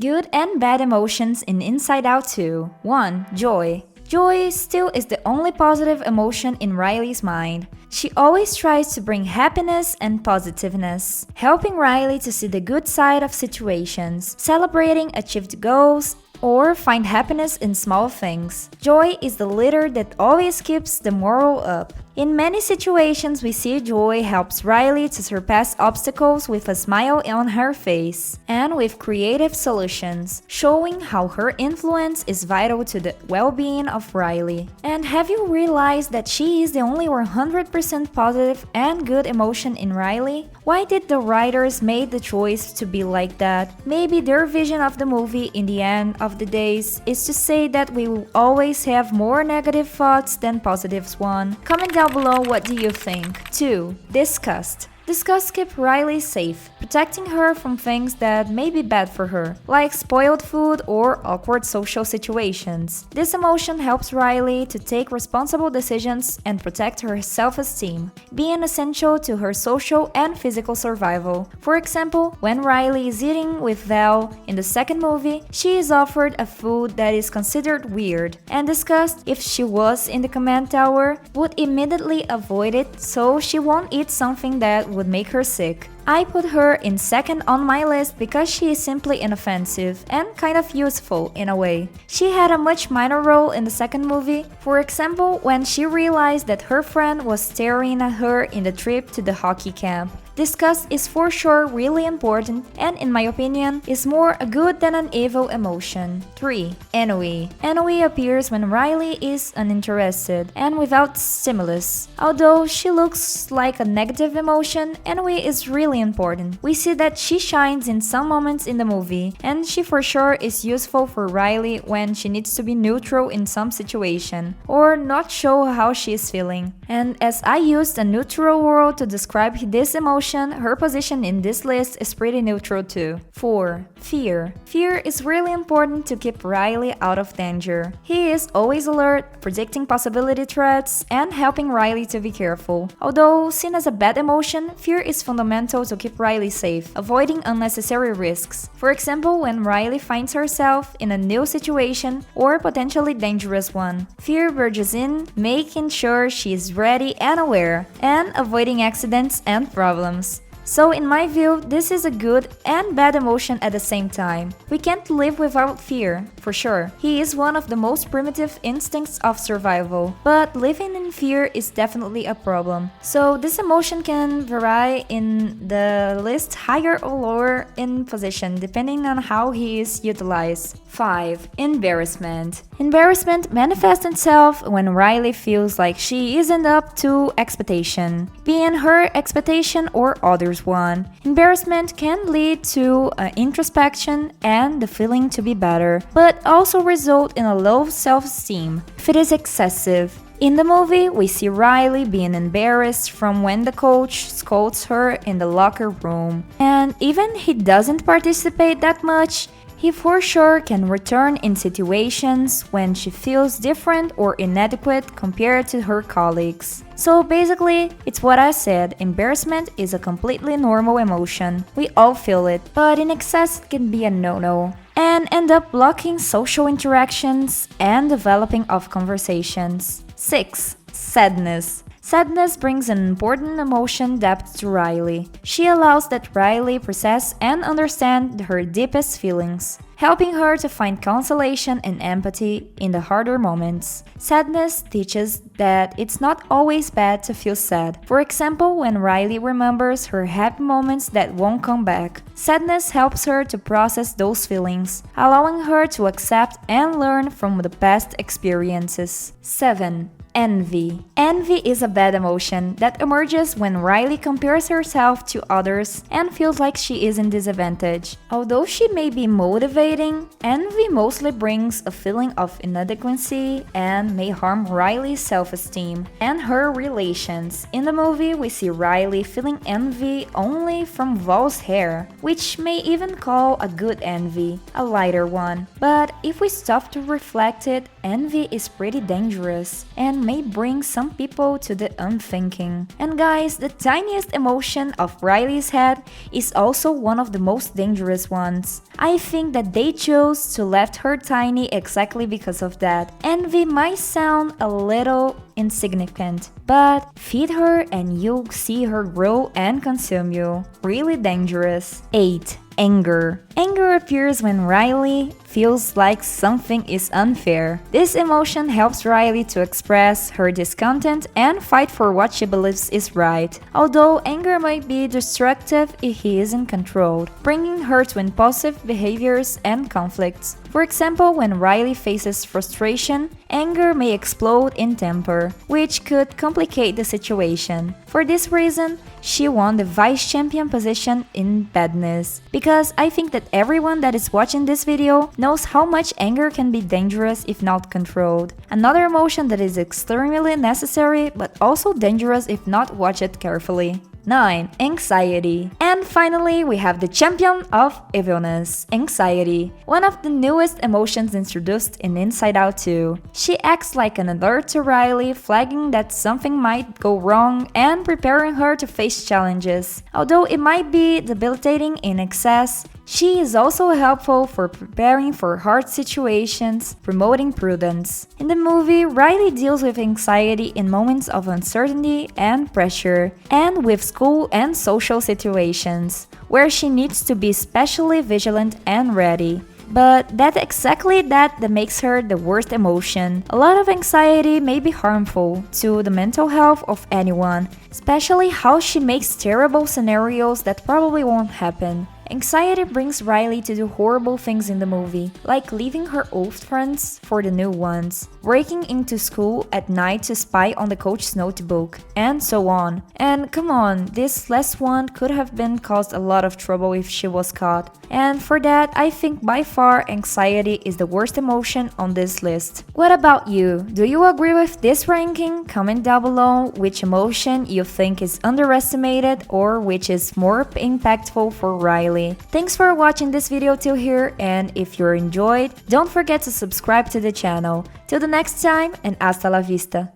Good and bad emotions in Inside Out 2. 1. Joy. Joy still is the only positive emotion in Riley's mind. She always tries to bring happiness and positiveness, helping Riley to see the good side of situations, celebrating achieved goals, or find happiness in small things. Joy is the leader that always keeps the morale up. In many situations, we see Joy helps Riley to surpass obstacles with a smile on her face and with creative solutions, showing how her influence is vital to the well-being of Riley. And have you realized that she is the only 100% positive and good emotion in Riley? Why did the writers make the choice to be like that? Maybe their vision of the movie in the end of the days is to say that we will always have more negative thoughts than positive ones. Comment down below what do you think. 2. Disgust. Disgust keeps Riley safe, protecting her from things that may be bad for her, like spoiled food or awkward social situations. This emotion helps Riley to take responsible decisions and protect her self-esteem, being essential to her social and physical survival. For example, when Riley is eating with Val in the second movie, she is offered a food that is considered weird, and Disgust, if she was in the command tower, would immediately avoid it so she won't eat something that would make her sick. I put her in second on my list because she is simply inoffensive and kind of useful in a way. She had a much minor role in the second movie, for example when she realized that her friend was staring at her in the trip to the hockey camp. Disgust is for sure really important and in my opinion is more a good than an evil emotion. 3. Anoy. Anoy appears when Riley is uninterested and without stimulus. Although she looks like a negative emotion, Anoy is really important. We see that she shines in some moments in the movie and she for sure is useful for Riley when she needs to be neutral in some situation or not show how she is feeling. And as I used a neutral word to describe this emotion, her position in this list is pretty neutral too. 4. Fear. Fear is really important to keep Riley out of danger. He is always alert, predicting possibility threats, and helping Riley to be careful. Although seen as a bad emotion, fear is fundamental to keep Riley safe, avoiding unnecessary risks. For example, when Riley finds herself in a new situation or potentially dangerous one. Fear burges in, making sure she is ready and aware, and avoiding accidents and problems. So in my view, this is a good and bad emotion at the same time. We can't live without fear, for sure. He is one of the most primitive instincts of survival, but living in fear is definitely a problem. So this emotion can vary in the list higher or lower in position depending on how he is utilized. 5. Embarrassment. Embarrassment manifests itself when Riley feels like she isn't up to expectation, being her expectation or others' one. Embarrassment can lead to introspection and the feeling to be better, but also result in a low self-esteem if it is excessive. In the movie, we see Riley being embarrassed from when the coach scolds her in the locker room, and even he doesn't participate that much, he for sure can return in situations when she feels different or inadequate compared to her colleagues. So basically, it's what I said, embarrassment is a completely normal emotion. We all feel it, but in excess it can be a no-no and end up blocking social interactions and developing of conversations. 6. Sadness. Sadness brings an important emotion depth to Riley. She allows that Riley process and understand her deepest feelings, helping her to find consolation and empathy in the harder moments. Sadness teaches that it's not always bad to feel sad. For example, when Riley remembers her happy moments that won't come back, sadness helps her to process those feelings, allowing her to accept and learn from the past experiences. 7. Envy. Envy is a bad emotion that emerges when Riley compares herself to others and feels like she is in disadvantage. Although she may be motivating, envy mostly brings a feeling of inadequacy and may harm Riley's self-esteem and her relations. In the movie, we see Riley feeling envy only from Val's hair, which may even call a good envy, a lighter one. But if we stop to reflect it, envy is pretty dangerous and may bring some people to the unthinking. And guys, the tiniest emotion of Riley's head is also one of the most dangerous ones. I think that they chose to left her tiny exactly because of that. Envy might sound a little insignificant, but feed her and you'll see her grow and consume you. Really dangerous. 8. Anger. Anger appears when Riley feels like something is unfair. This emotion helps Riley to express her discontent and fight for what she believes is right. Although anger might be destructive if he isn't controlled, bringing her to impulsive behaviors and conflicts. For example, when Riley faces frustration, anger may explode in temper, which could complicate the situation. For this reason, she won the vice champion position in badness. Because I think that everyone that is watching this video knows how much anger can be dangerous if not controlled. Another emotion that is extremely necessary but also dangerous if not watched carefully. 9. Anxiety. And finally, we have the champion of evilness, anxiety, one of the newest emotions introduced in Inside Out 2. She acts like an alert to Riley, flagging that something might go wrong and preparing her to face challenges. Although it might be debilitating in excess, she is also helpful for preparing for hard situations, promoting prudence. In the movie, Riley deals with anxiety in moments of uncertainty and pressure, and with school and social situations, where she needs to be especially vigilant and ready. But that's exactly that makes her the worst emotion. A lot of anxiety may be harmful to the mental health of anyone, especially how she makes terrible scenarios that probably won't happen. Anxiety brings Riley to do horrible things in the movie, like leaving her old friends for the new ones, breaking into school at night to spy on the coach's notebook, and so on. And come on, this last one could have been caused a lot of trouble if she was caught. And for that, I think by far anxiety is the worst emotion on this list. What about you? Do you agree with this ranking? Comment down below which emotion you think is underestimated or which is more impactful for Riley. Thanks for watching this video till here, and if you enjoyed, don't forget to subscribe to the channel. Till the next time, and hasta la vista!